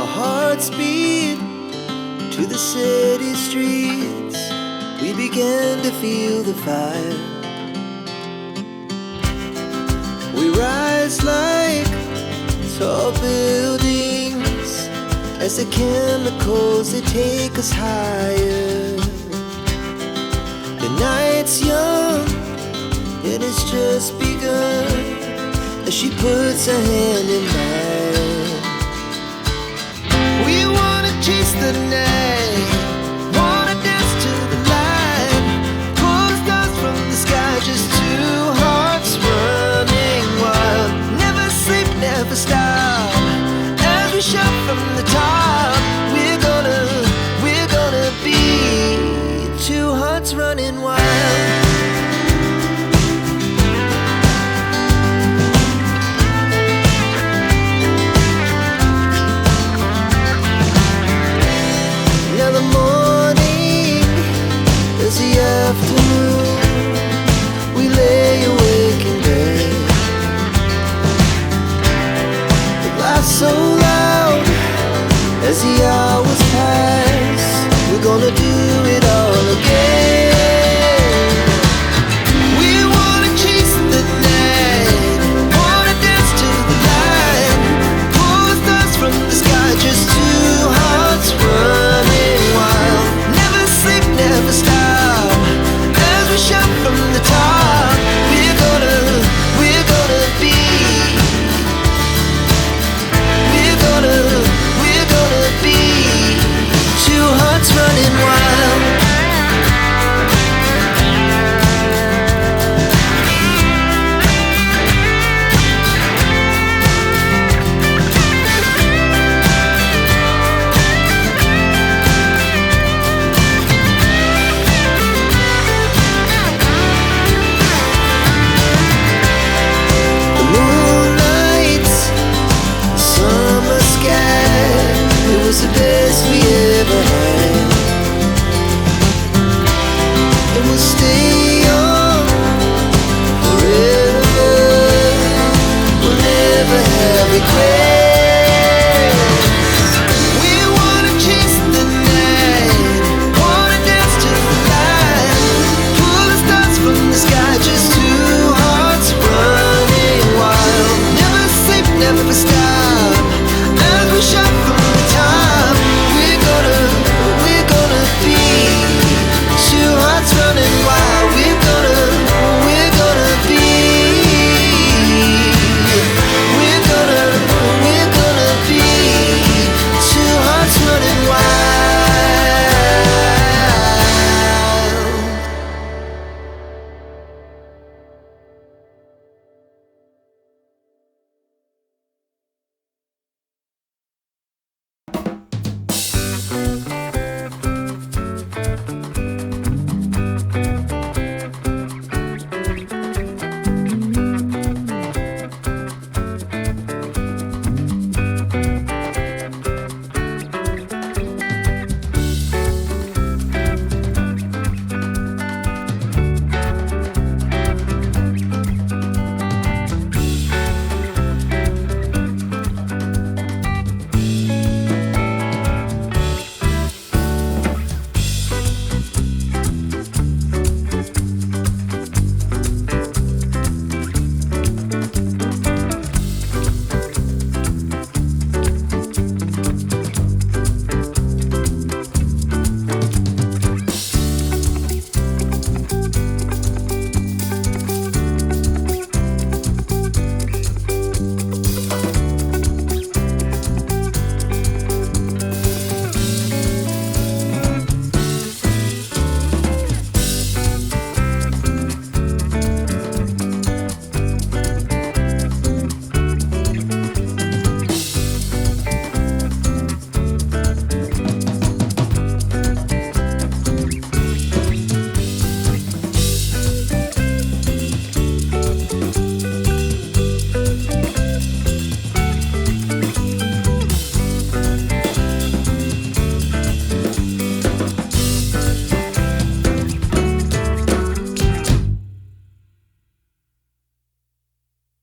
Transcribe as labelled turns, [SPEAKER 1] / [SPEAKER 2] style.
[SPEAKER 1] Our hearts beat to the city streets. We began to feel the fire. We rise like tall buildings as the chemicals, they take us higher. The night's young, it has just begun, as she puts her hand in mine. We wanna chase the night, wanna dance to the light, pull the stars from the sky, just two hearts running wild. Never sleep, never stop, as we shout from the top. We're gonna be two hearts running wild. Now the morning is the afternoon. We lay awake in bed. The laughs so loud as the